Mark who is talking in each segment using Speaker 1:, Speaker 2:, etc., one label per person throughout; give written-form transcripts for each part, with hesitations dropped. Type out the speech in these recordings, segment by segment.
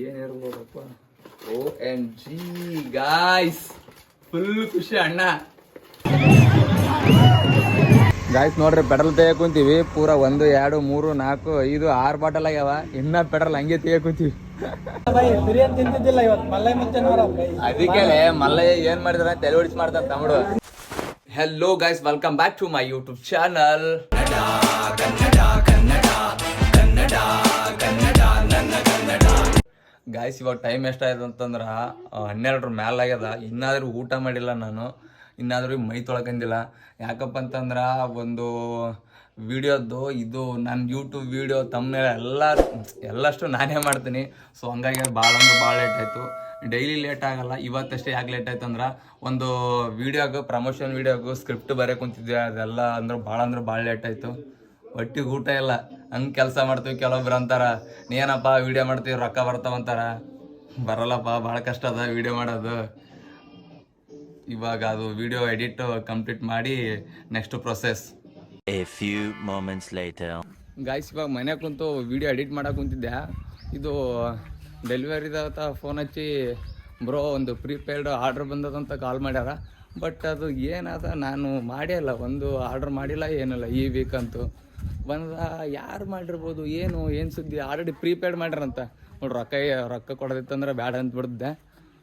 Speaker 1: ಏನಿರ್ಬೋದಪ್ಪ. OMG guys, full ಖುಷಿ ಅಣ್ಣ. Guys ನೋಡ್ರಿ, ಪೆಟ್ರೋಲ್ ತೆಗಿಯಕ್ ಕುಂತೀವಿ. ಪೂರ 1 2 3 4 5 6 ಬಾಟಲ್ ಆಗ್ಯಾವ. ಇನ್ನ ಪೆಟ್ರೋಲ್ ಹಂಗೆ ತೆಗಿಯಕ್ ಕುಂತೀವಿ. ಅದಕ್ಕೆ ಮಲ್ಲಯ್ಯ ಏನ್ ಮಾಡಿದ್ರ ತಲೆ ಹೊಡಿಸಿ ಮಾಡ್ತಾರ Tamil. Hello guys, welcome back to my YouTube channel. Guys, ಇವಾಗ ಟೈಮ್ ಎಷ್ಟಾಯ್ತು ಅಂತಂದ್ರೆ 12 ಮೇಲೆ ಆಗ್ಯದ. ಇನ್ನಾದ್ರೂ ಊಟ ಮಾಡಿಲ್ಲ ನಾನು, ಇನ್ನಾದ್ರೂ ಮೈ ತೊಳ್ಕೊಂಡಿಲ್ಲ. ಯಾಕಪ್ಪ ಅಂತಂದ್ರೆ ಒಂದು ವಿಡಿಯೋದ್ದು ಇದು ನನ್ನ ಯೂಟ್ಯೂಬ್ ವಿಡಿಯೋ ತಮ್ಮನೇಲೆ ಎಲ್ಲಷ್ಟು ನಾನೇ ಮಾಡ್ತೀನಿ. ಸೊ ಹಂಗಾಗಿ ಭಾಳ ಅಂದ್ರೆ ಭಾಳ ಲೇಟ್ ಆಯಿತು. ಡೈಲಿ ಲೇಟ್ ಆಗಲ್ಲ, ಇವತ್ತಷ್ಟೇ ಯಾಕೆ ಲೇಟ್ ಆಯ್ತು ಅಂದ್ರೆ ಒಂದು ವೀಡಿಯೋಗೆ, ಪ್ರಮೋಷನ್ ವೀಡಿಯೋಗೂ ಸ್ಕ್ರಿಪ್ಟ್ ಬರೆಯೋಕೆ ಕುಂತಿದ್ದೆ. ಅದೆಲ್ಲ ಅಂದ್ರೆ ಭಾಳ ಲೇಟ್ ಆಯಿತು. ಒಟ್ಟಿಗೆ ಊಟ ಇಲ್ಲ, ಹಂಗೆ ಕೆಲಸ ಮಾಡ್ತೀವಿ. ಕೆಲವೊಬ್ರು ಅಂತಾರ, ನೀನಪ್ಪ ವೀಡಿಯೋ ಮಾಡ್ತೀವಿ ರೊಕ್ಕ ಬರ್ತಾವಂತಾರ. ಬರಲ್ಲಪ್ಪ, ಭಾಳ ಕಷ್ಟ ಅದ ವೀಡಿಯೋ ಮಾಡೋದು. ಇವಾಗ ಅದು ವಿಡಿಯೋ ಎಡಿಟ್ ಕಂಪ್ಲೀಟ್ ಮಾಡಿ next process.
Speaker 2: A few moments later.
Speaker 1: Guys, ಇವಾಗ ಮನೆಗೆ ಕುಂತು ವಿಡಿಯೋ ಎಡಿಟ್ ಮಾಡಕ್ಕೆ ಕುಂತಿದ್ದೆ. ಇದು ಡೆಲಿವರಿದ ಫೋನ್ ಹಚ್ಚಿ, ಬ್ರೋ ಒಂದು ಪ್ರೀಪೇಯ್ಡ್ ಆರ್ಡ್ರ್ ಬಂದದಂತ ಕಾಲ್ ಮಾಡ್ಯಾರ. ಬಟ್ ಅದು ಏನದ, ನಾನು ಮಾಡೇ ಇಲ್ಲ, ಒಂದು ಆರ್ಡ್ರ್ ಮಾಡಿಲ್ಲ, ಏನಿಲ್ಲ. ಈ ವೀಕ್ ಅಂತೂ ಬಂದ. ಯಾರು ಮಾಡಿರ್ಬೋದು, ಏನು ಸುದ್ದಿ? ಆಲ್ರೆಡಿ ಪ್ರೀಪೇಯ್ಡ್ ಮಾಡ್ಯಾರಂತ ನೋಡ್ರಿ. ರೊಕ್ಕ ಕೊಡೋದಿತ್ತಂದ್ರೆ ಬ್ಯಾಡ ಅಂತ ಬಿಡ್ದೆ.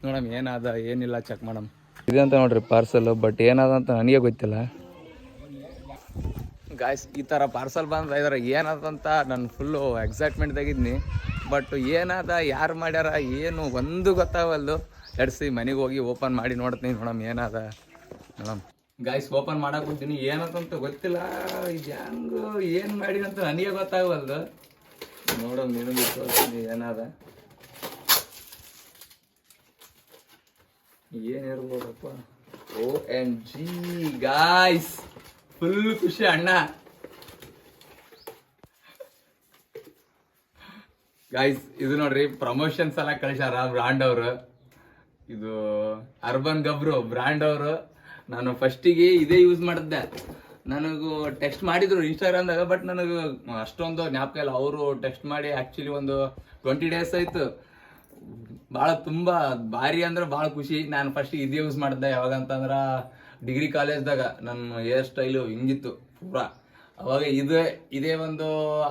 Speaker 1: ನೋಡಮ್ ಏನದ ಏನಿಲ್ಲ, ಚೆಕ್ ಮಾಡಮ್. ಇದೆ ಅಂತ ನೋಡ್ರಿ ಪಾರ್ಸಲ್. ಬಟ್ ಏನದ ಅಂತ ನನಗೆ ಗೊತ್ತಿಲ್ಲ. ಗಾಯ್ಸ್, ಈ ಥರ ಪಾರ್ಸಲ್ ಬಂದ್ರೆ ಇದಾರೆ ಏನದಂತ ನಾನು ಫುಲ್ಲು ಎಕ್ಸೈಟ್ಮೆಂಟ್ದಾಗಿದ್ನಿ. ಬಟ್ ಏನದ, ಯಾರು ಮಾಡ್ಯಾರ, ಏನು ಒಂದು ಗೊತ್ತಾಗಲ್ದು. ಎಡ್ಸಿ ಮನೆಗೆ ಹೋಗಿ ಓಪನ್ ಮಾಡಿ ನೋಡ್ತೀನಿ. ನೋಡಮ್ ಏನದ ನೋಡಮ್. ಗಾಯ್ಸ್, ಓಪನ್ ಮಾಡಕ್ಕೆ ಹೋಗ್ತೀನಿ. ಏನಂತ ಗೊತ್ತಿಲ್ಲ. ಇದು ಹೆಂಗೆ ಏನು ಮಾಡಿ ಅಂತ ನನಗೆ ಗೊತ್ತಾಗಲ್ದು. ನೋಡಮ್, ನಿನಗೆ ತೋರಿಸ್ತೀನಿ ಏನದ, ಏನಿರ್ಬೋದಪ್ಪ. OMG ಗಾಯ್ಸ್, ಫುಲ್ ಖುಷಿ ಅಣ್ಣ. ಗಾಯ್ಸ್, ಇದು ನೋಡ್ರಿ, ಪ್ರಮೋಷನ್ಸ್ ಎಲ್ಲ ಕಳಿಸ್ಯಾರ ಬ್ರ್ಯಾಂಡ್ ಅವರು. ಇದು ಅರ್ಬನ್ ಗಬ್ರು ಬ್ರ್ಯಾಂಡ್ ಅವರು. ನಾನು ಫಸ್ಟಿಗೆ ಇದೇ ಯೂಸ್ ಮಾಡಿದ್ದೆ. ನನಗೂ ಟೆಕ್ಸ್ಟ್ ಮಾಡಿದ್ರು ಇನ್ಸ್ಟಾಗ್ರಾಮ್ದಾಗ. ಬಟ್ ನನಗೆ ಅಷ್ಟೊಂದು ಜ್ಞಾಪಕ ಇಲ್ಲ. ಅವರು ಟೆಕ್ಸ್ಟ್ ಮಾಡಿ ಆ್ಯಕ್ಚುಲಿ ಒಂದು 20 days ಆಯಿತು. ಭಾಳ ತುಂಬ ಭಾರಿ ಅಂದ್ರೆ ಭಾಳ ಖುಷಿ. ನಾನು ಫಸ್ಟ್ ಇದೇ ಯೂಸ್ ಮಾಡಿದ್ದೆ. ಯಾವಾಗಂತಂದ್ರೆ ಡಿಗ್ರಿ ಕಾಲೇಜ್ದಾಗ ನನ್ನ ಹೇರ್ ಸ್ಟೈಲು ಹಿಂಗಿತ್ತು ಪೂರ. ಅವಾಗ ಇದೇ ಒಂದು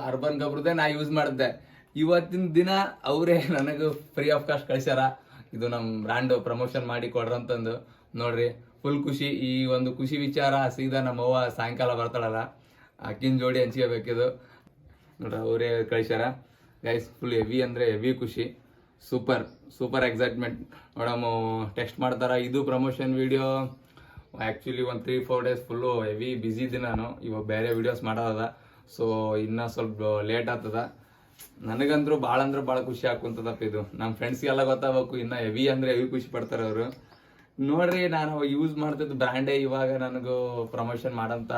Speaker 1: ಅರ್ಬನ್ ಗಬ್ರದೇ ನಾ ಯೂಸ್ ಮಾಡಿದ್ದೆ. ಇವತ್ತಿನ ದಿನ ಅವರೇ ನನಗೆ ಫ್ರೀ ಆಫ್ ಕಾಸ್ಟ್ ಕಳಿಸ್ಯಾರ. ಇದು ನಮ್ಮ ಬ್ರ್ಯಾಂಡು ಪ್ರಮೋಷನ್ ಮಾಡಿ ಕೊಡ್ರಂತಂದು. ನೋಡ್ರಿ, ಫುಲ್ ಖುಷಿ. ಈ ಒಂದು ಖುಷಿ ವಿಚಾರ ಸೀದಾ ನಮ್ಮವ್ವ ಸಾಯಂಕಾಲ ಬರ್ತಾಳಲ್ಲ, ಅಕ್ಕಿನ ಜೋಡಿ ಹಂಚ್ಕೋಬೇಕಿದು. ನೋಡ್ರಿ, ಅವರೇ ಕಳಿಸ್ಯಾರ. ಗೈಸ್, ಫುಲ್ ಹೆವಿ ಅಂದರೆ ಹೆವಿ ಖುಷಿ. Super excitement. ನೋಡಮ್ಮ, ಟೆಕ್ಸ್ಟ್ ಮಾಡ್ತಾರೆ. ಇದು ಪ್ರಮೋಷನ್ ವಿಡಿಯೋ ಆ್ಯಕ್ಚುಲಿ ಒಂದು 3-4 days ಫುಲ್ಲು ಹೆವಿ ಬ್ಯುಸಿ ಇದ್ದೀನಿ ನಾನು. ಇವಾಗ ಬೇರೆ ವೀಡಿಯೋಸ್ ಮಾಡೋದ. ಸೊ ಇನ್ನೂ ಸ್ವಲ್ಪ ಲೇಟ್ ಆಗ್ತದ. ನನಗಂದ್ರೂ ಭಾಳ ಖುಷಿ ಆಗ್ಕೊಂತದಪ್ಪ ಇದು. ನಮ್ಮ ಫ್ರೆಂಡ್ಸ್ಗೆಲ್ಲ ಗೊತ್ತಾಗಬೇಕು. ಇನ್ನು ಹೆವಿ ಅಂದರೆ ಹೆವಿ ಖುಷಿ ಪಡ್ತಾರೆ ಅವರು. ನೋಡ್ರಿ, ನಾನು ಯೂಸ್ ಮಾಡ್ತಿದ್ದು ಬ್ರ್ಯಾಂಡೇ ಇವಾಗ ನನಗೂ ಪ್ರಮೋಷನ್ ಮಾಡೋಂಥ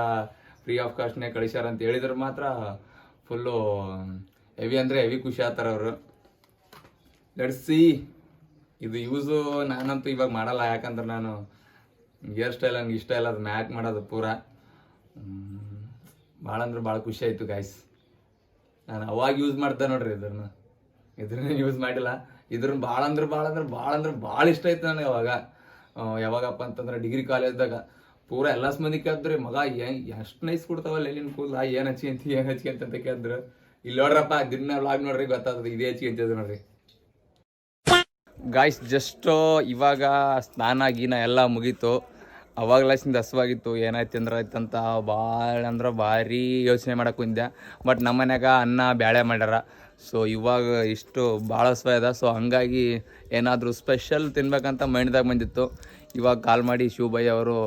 Speaker 1: ಫ್ರೀ ಆಫ್ ಕಾಸ್ಟ್ನೇ ಕಳಿಸ್ಯಾರ ಅಂತ ಹೇಳಿದ್ರೆ ಮಾತ್ರ ಫುಲ್ಲು ಹೆವಿ ಅಂದರೆ ಹೆವಿ ಖುಷಿ ಆಗ್ತಾರೆ ಅವರು. Let's see. ಇದು ಯೂಸು ನಾನಂತೂ ಇವಾಗ ಮಾಡಲ್ಲ. ಯಾಕಂದ್ರೆ ನಾನು ಹೇರ್ ಸ್ಟೈಲ್ ಹಂಗೆ ಇಷ್ಟ ಇಲ್ಲ, ಅದು ಮ್ಯಾಕ್ ಮಾಡೋದು ಪೂರ. ಭಾಳ ಖುಷಿ ಆಯಿತು ಗಾಯ್ಸ್. ನಾನು ಅವಾಗ ಯೂಸ್ ಮಾಡ್ದೆ ನೋಡ್ರಿ, ಇದ್ರನ್ನ ಯೂಸ್ ಮಾಡಿಲ್ಲ. ಇದ್ರನ್ನ ಭಾಳ ಇಷ್ಟ ಆಯ್ತು ನನಗೆ ಅವಾಗ. ಯಾವಾಗಪ್ಪ ಅಂತಂದ್ರೆ ಡಿಗ್ರಿ ಕಾಲೇಜ್ದಾಗ ಪೂರ ಎಲ್ಲ ಮಂದಿ ಕೇಳಿದ್ರಿ, ಮಗ ಎಷ್ಟು ನೈಸ್ ಕೊಡ್ತಾವಲ್ಲ ಎಲ್ಲಿನ ಕೂದಲ, ಏನು ಹಚ್ಚಿ ಅಂತ ಕೇಳಿದ್ರು. ಇಲ್ಲಿ ನೋಡ್ರಪ್ಪ, ದಿನ ವ್ಲಾಗ್ ನೋಡ್ರಿ ಗೊತ್ತಾಗ್ತದೆ. ಇದೇ ಹಚ್ಚಿ ಅಂತಿದ್ರು ನೋಡ್ರಿ. ಗಾಯ್ಸ್, ಜಸ್ಟ್ ಇವಾಗ ಸ್ನಾನ ಗೀನ ಎಲ್ಲ ಮುಗೀತು. ಅವಾಗ್ಲಾಸಿಂದ ಹಸುವಾಗಿತ್ತು. ಏನಾಯ್ತು ಅಂದ್ರೆ ಆಯ್ತಂತ ಭಾರಿ ಯೋಚನೆ ಮಾಡಕ್ಕೆ ಕುಂದೆ. ಬಟ್ ನಮ್ಮ ಮನ್ಯಾಗ ಅನ್ನ ಬ್ಯಾಳೆ ಮಾಡ್ಯಾರ. ಸೊ ಇವಾಗ ಇಷ್ಟು ಭಾಳ ಹಸುವಾಗ್ಯದ. ಸೊ ಹಂಗಾಗಿ ಏನಾದರೂ ಸ್ಪೆಷಲ್ ತಿನ್ಬೇಕಂತ ಮೈಂಡ್ದಾಗ ಬಂದಿತ್ತು. ಇವಾಗ ಕಾಲ್ ಮಾಡಿ ಶಿವಭಯ್ಯ ಅವರು,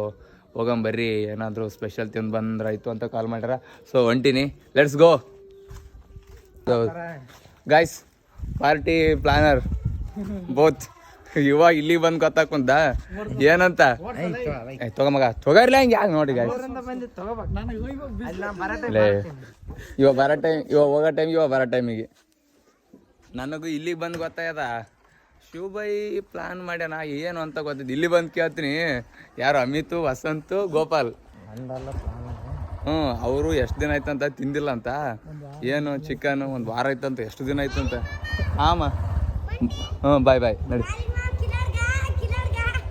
Speaker 1: ಹೋಗಂಬರ್ರಿ ಏನಾದರೂ ಸ್ಪೆಷಲ್ ತಿಂದು ಬಂದ್ರಾಯ್ತು ಅಂತ ಕಾಲ್ ಮಾಡ್ಯಾರ. ಸೊ ಹೊಂಟೀನಿ, let's go. Guys, party planner both. ಇವಾಗ ಇಲ್ಲಿ ಬಂದು ಗೊತ್ತಾಕುಂತ ಏನಂತ ತಗೊಮಗ ತಗೋರ್ಲಿ ಹಂಗೆ ಯಾಕೆ ನೋಡಿ ಗಾಯ್ಸ್. ಇವಾಗ ಬರೋ ಟೈಮ್, ಇವಾಗ ಹೋಗೋ ಟೈಮ್, ಇವಾಗ ಬರೋ ಟೈಮಿಗೆ ನನಗೂ ಇಲ್ಲಿಗೆ ಬಂದು ಗೊತ್ತಾಗ್ಯದ. ಶಿವಭೈ ಪ್ಲಾನ್ ಮಾಡ್ಯಾನ ಏನು ಅಂತ ಗೊತ್ತಿದ್ದು. ಇಲ್ಲಿ ಬಂದು ಕೇಳ್ತೀನಿ, ಯಾರು ಅಮಿತು, ವಸಂತು, ಗೋಪಾಲ್. ಅವರು ಎಷ್ಟು ದಿನ ಆಯ್ತಂತ ತಿಂದಿಲ್ಲ ಅಂತ. ಏನು ಚಿಕನ್ 1 ವಾರ ಆಯ್ತಂತ. ಎಷ್ಟು ದಿನ ಆಯ್ತಂತ. ಆಮ ಹಾಂ ಬಾಯ್ ಬಾಯ್ ನಡಿ.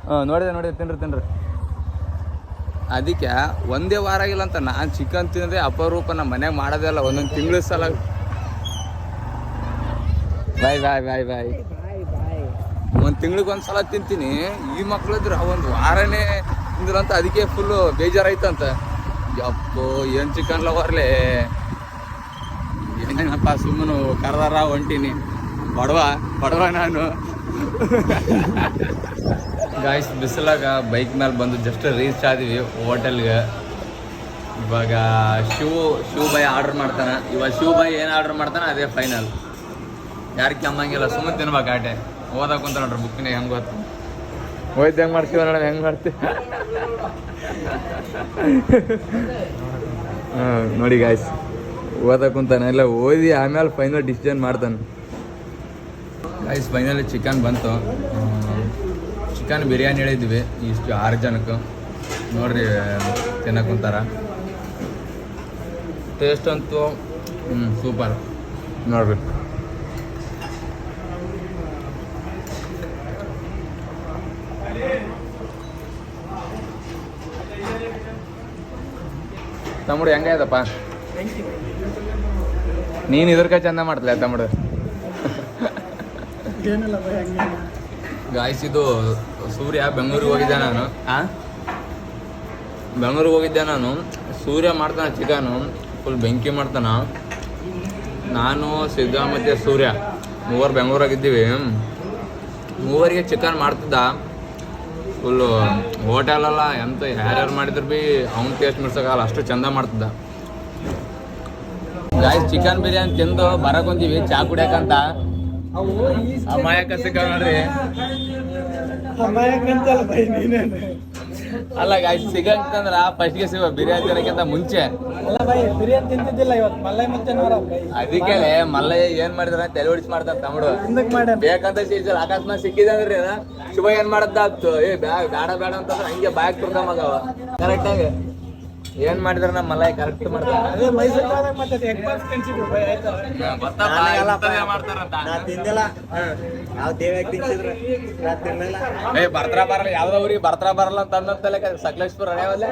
Speaker 1: ಹಾಂ ನೋಡಿದೆ ತಿನ್ರಿ. ಅದಕ್ಕೆ ಒಂದೇ ವಾರ ಆಗಿಲ್ಲ ಅಂತ ನಾನು ಚಿಕನ್ ತಿಂದರೆ ಅಪರೂಪ ನಮ್ಮ ಮನ್ಯಾಗ ಮಾಡೋದೇ ಅಲ್ಲ, ಒಂದೊಂದು ತಿಂಗಳ ಸಲ. ಬಾಯ್ ಒಂದು ತಿಂಗ್ಳಿಗೆ ಒಂದು ಸಲ ತಿಂತೀನಿ. ಈ ಮಕ್ಳಿದ್ರು ಒಂದು ವಾರನೇ ತಿಂದ್ರಂತ, ಅದಕ್ಕೆ ಫುಲ್ಲು ಬೇಜಾರಾಯ್ತಂತ. ಯಪ್ಪೋ ಏನು ಚಿಕನ್ ಲವರ್ಲೆ, ಏನೇನಪ್ಪ ಸುಮ್ಮನೆ ಕರ್ದಾರ ಹೊಂಟೀನಿ. ಬಡವ ನಾನು. ಗಾಯ್ಸ್ ಬಿಸಿಲಾಗ ಬೈಕ್ ಮೇಲೆ ಬಂದು ಜಸ್ಟ್ ರೀಚ್ ಆದಿವಿ ಹೋಟೆಲ್ಗೆ. ಇವಾಗ ಶಿವ್ ಬಾಯ್ ಆರ್ಡ್ರ್ ಮಾಡ್ತಾನೆ. ಇವಾಗ ಶಿವ್ ಬಾಯ್ ಏನು ಆರ್ಡ್ರ್ ಮಾಡ್ತಾನೆ ಅದೇ ಫೈನಲ್. ಯಾರು ಕೆಮ್ಮಂಗಿಲ್ಲ, ಸುಮ್ಮನೆ ತಿನ್ಬೇಕು ಆಟೆ. ಓದಕ್ಕೆ ಕುಂತ ನೋಡ್ರಿ ಬುಕ್ಕಿನ ಹೆಂಗೆ ಗೊತ್ತು. ಹೋಯ್ತು ಹೆಂಗೆ ಮಾಡ್ತೀವಿ ನೋಡ, ಹೆಂಗೆ ಮಾಡ್ತೀವಿ. ಹಾಂ ನೋಡಿ ಗಾಯ್ಸ್, ಓದಕ್ಕೆ ಕುಂತಾನೆ. ಎಲ್ಲ ಓದಿ ಆಮೇಲೆ ಫೈನಲ್ ಡಿಸಿಷನ್ ಮಾಡ್ತಾನೆ. ಗಾಯ್ಸ್ ಫೈನಲಿ ಚಿಕನ್ ಬಂತು. ಚಿಕನ್ ಬಿರಿಯಾನಿ ಹೇಳಿದ್ವಿ ಇಷ್ಟು 6 ಜನಕ್ಕೆ. ನೋಡ್ರಿ ತಿನ್ನಕ್ಕೆ ಕುಂತಾರ. ಟೇಸ್ಟ್ ಅಂತೂ ಸೂಪರ್ ನೋಡ್ರಿ. ತಮ್ಮಡು ಹೆಂಗಾಯ್ತಪ್ಪ? ನೀನು ಇದ್ರಕ ಚಂದ ಮಾಡ್ತಲ ತಮ್ಮಡು. ಗಾಯ್ಸ್ ಇದು ಸೂರ್ಯ ಬೆಂಗಳೂರಿಗೆ ಹೋಗಿದ್ದೆ ನಾನು. ಸೂರ್ಯ ಮಾಡ್ತಾನೆ ಚಿಕನು, ಫುಲ್ ಬೆಂಕಿ ಮಾಡ್ತಾನ. ನಾನು ಸಿದ್ಧ ಮತ್ತು ಸೂರ್ಯ ಮೂವರು ಬೆಂಗಳೂರಾಗಿದ್ದೀವಿ. ಮೂವರಿಗೆ ಚಿಕನ್ ಮಾಡ್ತಿದ್ದ. ಫುಲ್ಲು ಹೋಟೆಲೆಲ್ಲ ಎಂತ ಯಾರ್ಯಾರು ಮಾಡಿದ್ರು ಭೀ ಅವ್ನ ಟೇಸ್ಟ್ ಮಿಡ್ಸೋಕ್ಕಲ್ಲ, ಅಷ್ಟು ಚಂದ ಮಾಡ್ತಿದ್ದ. ಗಾಯ್ಸ್ ಚಿಕನ್ ಬಿರಿಯಾನಿ ತಿಂದು ಬರಕೊಂತೀವಿ ಚಾ ಕುಡಿಯಕಂತ. ಅಮಾಯಕ ಸಿಕ್ಕ ನೋಡ್ರಿ. ಅಲ್ಲ ಗಾಯ್ಸ್ ಸಿಗಂತಂದ್ರ ಫಸ್ಟ್ಗೆ ಸಿಗ ಬಿರಿಯಾನಿ ತಿನ್ನಕ್ಕಿಂತ ಮುಂಚೆ.
Speaker 3: ಬಿರಿಯಾನಿ ತಿಂತಿದ್ದಿಲ್ಲ ಇವತ್ತು, ಮಲ್ಲೈ ಮತ್ತೆ
Speaker 1: ಅದಕ್ಕೆ ಮಲ್ಲಯ್ಯ ಏನ್ ಮಾಡಿದ್ರ ತಲೆ ಹೊಡಿಸಿ ಮಾಡ್ತಾರ ತಮ್ಮಡು. ಬೇಕಂತ ಅಕಸ್ಮಾತ್ ಸಿಕ್ಕಿದೆ ಅಂದ್ರೆ ಶುಭ ಏನ್ ಮಾಡದ್ದ ಬೇಡ ಅಂತಂದ್ರೆ ಹಂಗೆ ಬಾಯಕ್ ತುರ್ಕೊಂಬಾಗವ. ಕರೆಕ್ಟ್ ಆಗಿ ಏನ್ ಮಾಡಿದ್ರ ನಮ್ಮ ಮಲ್ಲಯ್ಯ ಕರೆಕ್ಟ್ ಮಾಡ್ತಾರ. ಬರ್ತಾರ ಬರಲ್ಲ, ಯಾವ್ದೋ ಊರಿಗೆ ಬರ್ತಾರ ಬರಲ್ಲ ಅಂತ ಅನ್ನೋದಲ್ಲ. ಸಕಲೇಶ್ಪುರ ಹಳೆಯವಲ್ಲೇ,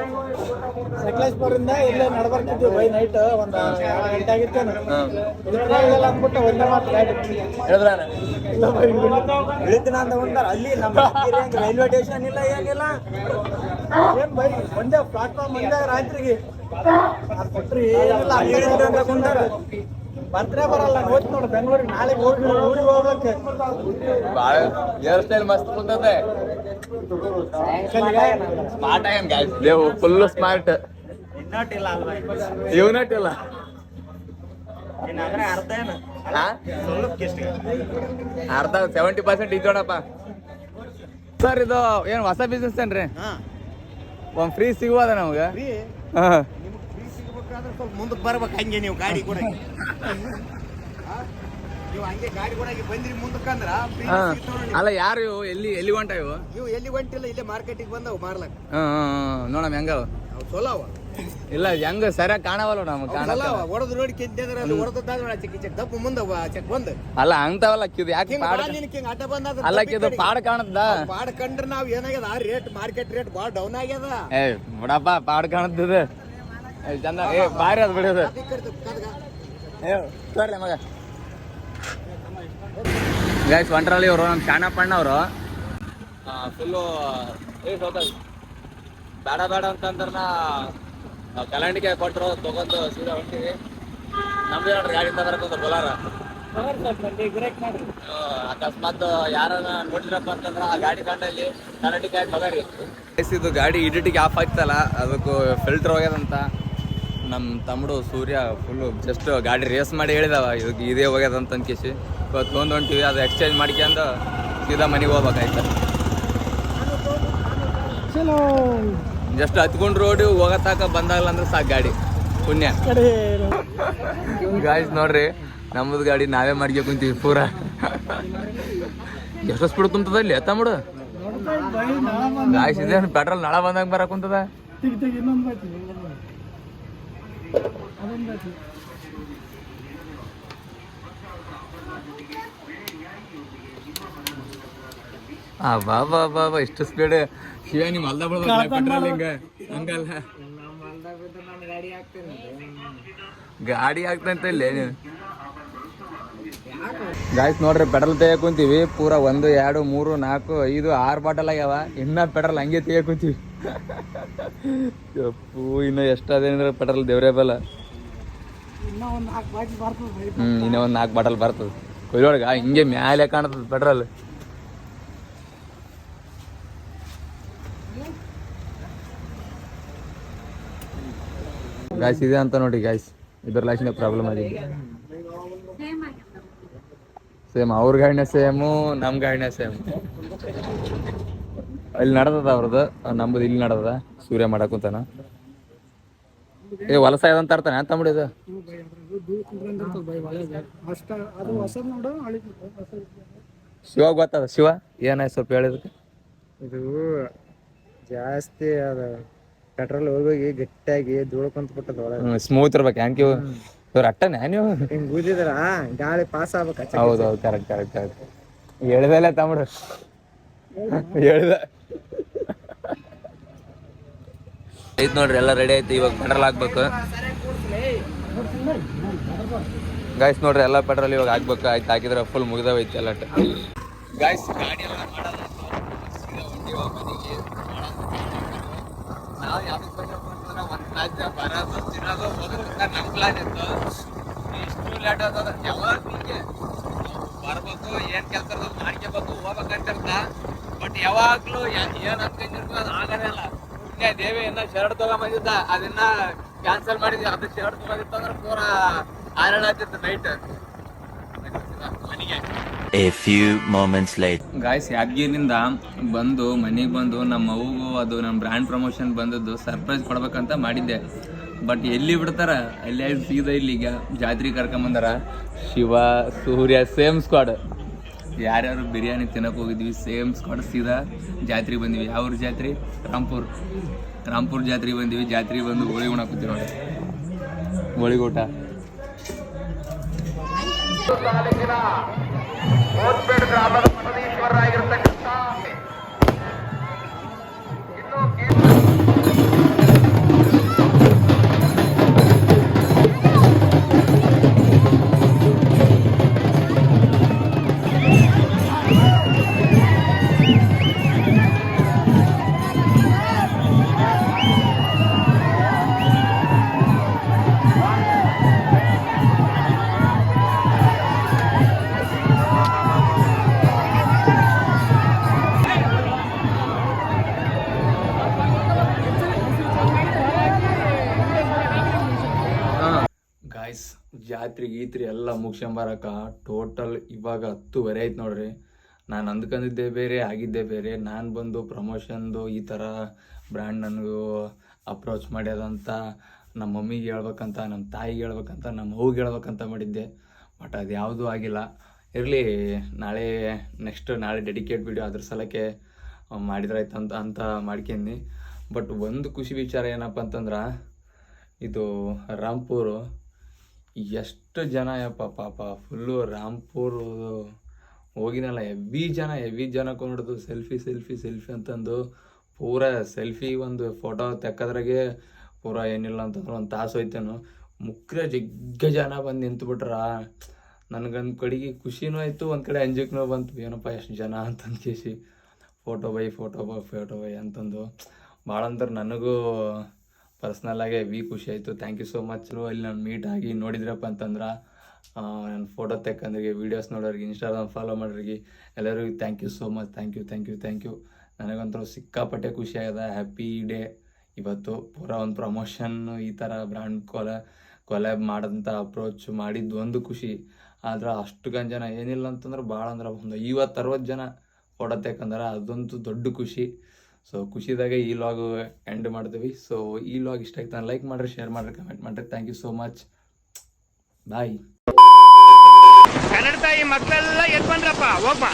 Speaker 3: ಸಕಲೇಶ್ಪುರದಿಂದ ಇಲ್ಲೇ ನಡ್ಬರ್ತಿದ್ವಿ ಬೈ. ನೈಟ್ ಒಂದ್ 2 ಗಂಟೆ ಆಗಿತ್ತೇನು ಅಂದ್ಬಿಟ್ಟು ಒಂದೇ ಮಾತು ಗಾಡಿ
Speaker 1: ಹೇಳಿದ್ರ
Speaker 3: ಇಳಿತೀನಿ ಅಂತ ಹೊಂಟಾರ. ಅಲ್ಲಿ ನಮ್ಮ ರೈಲ್ವೆ ಸ್ಟೇಷನ್ ಇಲ್ಲ, ಏನಿಲ್ಲ. ಏನ್ ಬೈ ಒಂದೇ ಪ್ಲಾಟ್ಫಾರ್ಮ್ ಒಂದೇ ರಾತ್ರಿಗೆ ಕೊಟ್ರಿ, ಏನಿಲ್ಲ. ಬರ್ತಾರೆ ಬರಲ್ಲ ಹೋಯ್ತು ನೋಡು ಬೆಂಗಳೂರಿಗೆ. ನಾಳೆ ಊರಿಗೆ ಹೋಗ್ಬೇಕು.
Speaker 1: ಬಾಳ ಹೇರ್ ಸ್ಟೈಲ್ ಮಸ್ತ್ ಕುಂತದೆ. ಸ್ಮಾರ್ಟ್ ಆಗೇನ್ ಗಾಯ್ಸ್, ಫುಲ್ ಸ್ಮಾರ್ಟ್.
Speaker 3: ಇನ್ನೊಟ್ಟಿಲ್ಲ ಅಲ್ವಾ
Speaker 1: ಇವನಟ್ಟಿಲ್ಲ ಅರ್ಧ 70% ಇದ್ದೋಣಪ್ಪ. ಸರ್ ಇದು ಏನು ಹೊಸ ಬಿಸ್ನೆಸ್ ಏನ್ರಿ? ಒಂದು ಫ್ರೀ ಸಿಗುವದ ನಮ್ಗೆ? ಹಾಂ
Speaker 3: ಸ್ವಲ್ಪ ಮುಂದಕ್ಕೆ ಬರ್ಬೇಕು. ಹಂಗೆ ನೀವು ಗಾಡಿ ಕೂಡ ನೀವು ಹಂಗೆ ಗಾಡಿ ಕೂಡ ಬಂದ್ರಿ ಮುಂದಕ್ಕೆ ಅಂದ್ರ
Speaker 1: ಅಲ್ಲ. ಯಾರು ಇವು ಎಲ್ಲಿ ಹೊಂಟ ಇವು
Speaker 3: ಎಲ್ಲಿ ಹೊಂಟಿಲ್ಲ, ಇಲ್ಲೇ ಮಾರ್ಕೆಟಿಗೆ ಬಂದವು ಮಾರ್ಲಕ್.
Speaker 1: ನೋಡಮ್ ಹೆಂಗ
Speaker 3: ಚಲೋ
Speaker 1: ಇಲ್ಲ ಹೆಂಗ ಸರಿಯಾಗಿ ಕಾಣವಲ್ಲ ನಮ್ಗೆ.
Speaker 3: ಹೊಡೆದು ನೋಡಿ ಕೆದ್ದಿದ್ರೆ ಅಲ್ಲಿ ಹೊಡೆದಾಗ ಚಿಕ್ಕ ದಪ್ಪ ಮುಂದೆ ಚೆಕ್ ಬಂದು
Speaker 1: ಅಲ್ಲ ಅಂತವಲ್ಲ ಕಿದು ಯಾಕೆ
Speaker 3: ಆಟ ಬಂದ
Speaker 1: ಅಲ್ಲ ಕಿದು ಪಾಡ್ ಕಾಣದ್ದ.
Speaker 3: ಪಾಡ್ ಕಂಡ್ರೆ ನಾವ್ ಏನಾಗ್ಯದ ರೇಟ್ ಮಾರ್ಕೆಟ್ ರೇಟ್ ಬಾಳ ಡೌನ್ ಆಗ್ಯದ.
Speaker 1: ಬಿಡಪ್ಪ ಪಾಡ್ ಕಾಣದ ಚಂದ ಬಾರಿ ಅದ್ ಬಿಡೋದು. ತೋರ್ಲಿ ಮಗ ಗೈಸ್ ಒಂಟ್ರಲ್ಲಿ ಇವರು ನಮ್ಮ ಶಾಣಪ್ಪಣ್ಣ ಅವರು ಫುಲ್ಲು ಬೇಡ ಅಂತಂದ್ರ ಕಲ್ಲಂಡಿಗೆ ಕೊಟ್ಟರು ತಗೊಂಡು ಸೀರೆ ಹೊಂಟಿವಿ. ನಮ್ದು ನೋಡ್ರಿ ಗಾಡಿ ತಗೋರಕ್ಕೆ ಬೊಲಾರ. ಅಕಸ್ಮಾತ್ ಯಾರನ್ನ ನೋಡಿದ್ರಪ್ಪ ಅಂತಂದ್ರ ಆ ಗಾಡಿ ಕಂಡಲ್ಲಿ ಕಲ್ಲಂಡಿಕಾಯಿ ತಗೋರಿ. ಇದು ಗಾಡಿ ಇಡಿಟಿಗೆ ಆಫ್ ಆಗ್ತಲ್ಲ, ಅದಕ್ಕೂ ಫಿಲ್ಟರ್ ಹೋಗ್ಯದಂತ. ನಮ್ಮ ತಮ್ಮಡು ಸೂರ್ಯ ಫುಲ್ಲು ಜಸ್ಟ್ ಗಾಡಿ ರೇಸ್ ಮಾಡಿ ಹೇಳಿದವ ಇದಕ್ಕೆ ಇದೇ ಹೋಗ್ಯದಂತ ಅನ್ಕೇಸಿ ಇವತ್ತು ಹೊಂಟೀವಿ. ಅದು ಎಕ್ಸ್ಚೇಂಜ್ ಮಾಡ್ಕೊಂಡು ಸೀದಾ ಮನೆಗೆ ಹೋಗ್ಬೇಕಾಯ್ತು. ಜಸ್ಟ್ ಹತ್ಕೊಂಡು ರೋಡ್ ಹೋಗತ್ತಾಕ ಬಂದಾಗಲ್ಲ ಅಂದ್ರೆ ಸಾಕು ಗಾಡಿ ಪುಣ್ಯ. ಗಾಯ್ಸ್ ನೋಡ್ರಿ ನಮ್ಮದು ಗಾಡಿ ನಾವೇ ಮಾಡ್ಕೊ ಕುಂತೀವಿ ಪೂರ. ಎಷ್ಟು ಸ್ಪೀಡ್ ಕುಂತದ ಇಲ್ಲಿ ತಮ್ಮಡು ಗಾಯ್ಸ್. ಇದೇನು ಪೆಟ್ರೋಲ್ ನಾಳ ಬಂದಾಗ ಬರಕ್ ಕುಂತದ. ಬಾ ಬಾ ಬಾ ಬಾ ಇಷ್ಟು ಸ್ಪೀಡ್ ಶಿವ ನಿಮ್ಮ ಅಲ್ದ ಪೆಟ್ರೋಲ್ ಹಿಂಗ ಹಂಗಲ್ಲ ಗಾಡಿ ಆಗ್ತಂತ ಇಲ್ಲಿ ಗಾಯ್ಸ್ ನೋಡ್ರಿ ಪೆಟ್ರೋಲ್ ತೆಗಿಯಕ್ ಕುಂತೀವಿ ಪೂರ 1 2 3 4 5 6 ಬಾಟಲ್ ಆಗ್ಯಾವ ಇನ್ನ ಪೆಟ್ರೋಲ್ ಹಂಗೆ ತೆಗಿಯಕ್ ಕುಂತೀವಿ ಯಪ್ಪು ಇನ್ನು ಎಷ್ಟಾದೇನಂದ್ರೆ ಪೆಟ್ರೋಲ್ ದೇವ್ರೇ ಬಲ್ಲ ಇನ್ನೂ ಒಂದು 4 ಬಾಟಲ್ ಬರ್ತದೆ ಕೊಯ್ಯೊಳಗ ಹಿಂಗೆ ಮ್ಯಾಲೆ ಕಾಣ್ತದ ಪೆಟ್ರೋಲ್ ಗಾಯ್ಸ್ ಇದೆ ಅಂತ ನೋಡಿ ಗಾಯ್ಸ್ ಇದ್ರ ಲಕ್ಷಣ ಪ್ರಾಬ್ಲಮ್ ಆಗಿದೆ ಸೇಮ್ ಅವ್ರ ಗಾಡಿನ ಸೇಮು ನಮ್ಮ ಗಾಡಿನ ಸೇಮ್ ಅಲ್ಲಿ ನಡ್ದದ ಅವ್ರದ್ದು ನಮ್ಮದು ಇಲ್ಲಿ ನಡ್ದದ ಸೂರ್ಯ ಮಾಡಕ್ಕಂತಾನ ಹೊಲಸ ಅಂತ ಅರ್ಥನ ಅಂತ ಮುಡಿದ ಶಿವ ಗೊತ್ತದ ಶಿವ ಏನಾಯ್ತು ಸ್ವಲ್ಪ ಹೇಳಿದಕ್ಕೆ
Speaker 3: ಇದು ಜಾಸ್ತಿ ಅದ ಪೆಟ್ರೋಲ್ ಹೋಗಿ ಗಟ್ಟಿಯಾಗಿ ಧೂಳ್ಕೊಂತ ಬಿಟ್ಟದ
Speaker 1: ಸ್ಮೂತ್ ಇರ್ಬೇಕು ಹ್ಯಾಂಕ್ ಇವ್ರು ಅಟ್ಟನೆ ನೀವು
Speaker 3: ಹಿಂಗ್ ಊದಿದ್ರ ಗಾಳಿ ಪಾಸ್ ಆಗ್ಬೇಕು
Speaker 1: ಹೌದೌದು ಕರೆಕ್ಟ್ ಕರೆಕ್ಟ್ ಕರೆಕ್ಟ್ ಹೇಳ್ದಲ್ಲ ತಮ್ಮಡು ಹೇಳ್ದ ಐತ್ ನೋಡ್ರಿ ಎಲ್ಲ ರೆಡಿ ಆಯ್ತು ಇವಾಗ ಪೆಟ್ರೋಲ್ ಹಾಕ್ಬೇಕು ಗಾಯ್ಸ್ ನೋಡ್ರಿ ಎಲ್ಲ ಪೆಟ್ರೋಲ್ ಇವಾಗ ಹಾಕ್ಬೇಕು ಆಯ್ತು ಹಾಕಿದ್ರೆ ಫುಲ್ ಮುಗಿದವೈತಿ ಎಲ್ಲ ಗಾಯ್ಸ್ ಗಾಡಿ ಎಲ್ಲ ಮಾಡೋದು ನಾವು ಯಾವ್ದು ಒಂದು ರಾಜ್ಯ ಬರೋದು ತಿನ್ನೋದು ಹೋಗೋದು ನಮ್ಮ ಪ್ಲಾನ್ ಇತ್ತು ಇಷ್ಟು ಲೇಟ್ ಆಗ್ತದ ಯಾವಾಗ ಹಿಂಗೆ ಬರ್ಬೇಕು ಏನ್ ಕೆಲಸ ಮಾಡ್ಕೋಬೇಕು ಹೋಗ್ಬೇಕಂತಿರ್ತ ಬಟ್ ಯಾವಾಗ್ಲೂ ಏನ್ ಅನ್ಕೊಂಡಿರ್ಬೇಕು ಅದು ಆಗದೇ ಇಲ್ಲ ಇನ್ನೇ ದೇವಿ ಇನ್ನ ಶರ್ಟ್ ತಗೊಂಬಂದಿದ್ದ ಅದನ್ನ ಕ್ಯಾನ್ಸಲ್ ಮಾಡಿದ್ವಿ ಅದು ಶರ್ಟ್ ತಗೊಂಡಿತ್ತು ಅಂದ್ರೆ ಪೂರ ಆರಣ ಆಗ್ತಿತ್ತು ನೈಟ್ ಮನೆಗೆ.
Speaker 2: A few moments later.
Speaker 1: Guys ಯಾದಗಿರಿನಿಂದ ಬಂದು ಮನೆಗೆ ಬಂದು ನಮ್ಮ ಅವ್ಗೂ ಅದು ನಮ್ಮ ಬ್ರ್ಯಾಂಡ್ ಪ್ರಮೋಷನ್ ಬಂದದ್ದು ಸರ್ಪ್ರೈಸ್ ಕೊಡ್ಬೇಕಂತ ಮಾಡಿದ್ದೆ ಬಟ್ ಎಲ್ಲಿ ಬಿಡ್ತಾರ ಅಲ್ಲಿ ಸೀದಾ ಇಲ್ಲಿ ಈಗ ಜಾತ್ರೆ ಕರ್ಕೊಂಬಂದಾರ ಶಿವ ಸೂರ್ಯ ಸೇಮ್ ಸ್ಕ್ವಾಡ್ ಯಾರ್ಯಾರು ಬಿರಿಯಾನಿ ತಿನ್ನಕ್ಕೆ ಹೋಗಿದ್ವಿ ಸೇಮ್ ಸ್ಕ್ವಾಡ್ ಸೀದಾ ಜಾತ್ರೆಗೆ ಬಂದಿವಿ ಯಾವ ಜಾತ್ರೆ ರಾಂಪುರ್ ಜಾತ್ರೆಗೆ ಬಂದಿವಿ ಜಾತ್ರೆಗೆ ಬಂದು ಹೋಳಿಗೆ ಉಣ್ಣಾಕತ್ತೀವಿ ನೋಡಿ ಹೋಳಿಗೆ ಊಟ ಗ್ರಾಮದ ಪರಮೇಶ್ವರರಾಗಿರ್ತಕ್ಕಂಥ ಜಾತ್ರೆ ಗೀತ್ರಿ ಎಲ್ಲ ಮುಗಿಸ್ಕೊಂಬರಕ ಟೋಟಲ್ ಇವಾಗ 10:30 ಆಯ್ತು ನೋಡ್ರಿ. ನಾನು ಅಂದ್ಕೊಂಡಿದ್ದೆ ಬೇರೆ ಆಗಿದ್ದೆ ಬೇರೆ. ನಾನು ಬಂದು ಪ್ರಮೋಷನ್ದು ಈ ಥರ ಬ್ರ್ಯಾಂಡ್ ನನಗೂ ಅಪ್ರೋಚ್ ಮಾಡ್ಯದಂತ ನಮ್ಮ ಮಮ್ಮಿಗೆ ಹೇಳ್ಬೇಕಂತ, ನಮ್ಮ ತಾಯಿಗೆ ಹೇಳ್ಬೇಕಂತ, ನಮ್ಮ ಅವ್ಗೆ ಹೇಳ್ಬೇಕಂತ ಮಾಡಿದ್ದೆ. ಬಟ್ ಅದು ಯಾವುದೂ ಆಗಿಲ್ಲ. ಇರಲಿ, ನಾಳೆ ಡೆಡಿಕೇಟ್ ವಿಡಿಯೋ ಅದ್ರ ಸಲಕ್ಕೆ ಮಾಡಿದ್ರಾಯ್ತು ಅಂತ ಮಾಡ್ಕೊಂಡಿ. ಬಟ್ ಒಂದು ಖುಷಿ ವಿಚಾರ ಏನಪ್ಪ ಅಂತಂದ್ರೆ, ಇದು ರಾಂಪುರು ಎಷ್ಟು ಜನ ಯಪ್ಪ ಪಾಪ ಫುಲ್ಲು ರಾಂಪುರ್ ಹೋಗಿನಲ್ಲ ಹೆವಿ ಜನ ಕೊಂಡಿದ್ದು ಸೆಲ್ಫಿ ಅಂತಂದು ಪೂರ ಸೆಲ್ಫಿ ಒಂದು ಫೋಟೋ ತೆಕ್ಕದ್ರಾಗೆ ಪೂರ ಏನಿಲ್ಲ ಅಂತಂದ್ರೆ 1 ತಾಸು ಹೋಯ್ತೇನು. ಮುಖ್ಯ ಜಗ್ಗ ಜನ ಬಂದು ನಿಂತುಬಿಟ್ರ. ನನಗೊಂದು ಕಡೆಗೆ ಖುಷಿನೂ ಆಯಿತು, ಒಂದು ಕಡೆ ಅಂಜಿಕೆನೂ ಬಂತು, ಏನಪ್ಪ ಎಷ್ಟು ಜನ ಅಂತಂದು ಕೇಸಿ ಫೋಟೋ ಬೈ ಅಂತಂದು ಭಾಳ ಅಂದ್ರೆ ನನಗೂ ಪರ್ಸ್ನಲ್ಲಾಗೆ ಹೆವಿ ಖುಷಿ ಆಯಿತು. Thank you so much. ಅಲ್ಲಿ ನಾನು ಮೀಟ್ ಆಗಿ ನೋಡಿದ್ರಪ್ಪ ಅಂತಂದ್ರೆ, ನನ್ನ ಫೋಟೋ ತೆಕ್ಕಂದ್ರಿಗೆ, ವೀಡಿಯೋಸ್ ನೋಡೋರಿಗೆ, ಇನ್ಸ್ಟಾಗ್ರಾಮ್ ಫಾಲೋ ಮಾಡೋರಿಗೆ ಎಲ್ಲರಿಗೂ thank you so much. Thank you. ನನಗಂತೂ ಸಿಕ್ಕಾಪಟ್ಟೆ ಖುಷಿ ಆಗಿದೆ. ಹ್ಯಾಪಿ ಡೇ ಇವತ್ತು. ಪೂರ ಒಂದು ಪ್ರಮೋಷನ್ ಈ ಥರ ಬ್ರ್ಯಾಂಡ್ ಕೊಲ್ಯಾಬ್ ಮಾಡೋದಂಥ ಅಪ್ರೋಚ್ ಮಾಡಿದ್ದು ಒಂದು ಖುಷಿ. ಆದ್ರೆ ಅಷ್ಟುಗಂಜ ಜನ ಏನಿಲ್ಲ ಅಂತಂದ್ರೆ ಭಾಳ ಅಂದ್ರೆ ಒಂದು 50-60 ಜನ ಫೋಟೋ ತೆಕ್ಕಂದ್ರೆ ಅದಂತೂ ದೊಡ್ಡ ಖುಷಿ. ಸೊ ಖುಷಿದಾಗೆ ಈ ಲಾಗ್ ಎಂಡ್ ಮಾಡ್ತೀವಿ. ಸೊ ಈ ಲಾಗ್ ಇಷ್ಟ ಆಯ್ತು ಲೈಕ್ ಮಾಡಿರಿ, ಶೇರ್ ಮಾಡಿರಿ, ಕಮೆಂಟ್ ಮಾಡಿರಿ. Thank you so much. Bye.
Speaker 4: Kannada ತಾಯಿ ಮಕ್ಕಳೆಲ್ಲ ಎದ್ ಬಂದ್ರಪ್ಪ, ಹೋಗ್ಬಾ.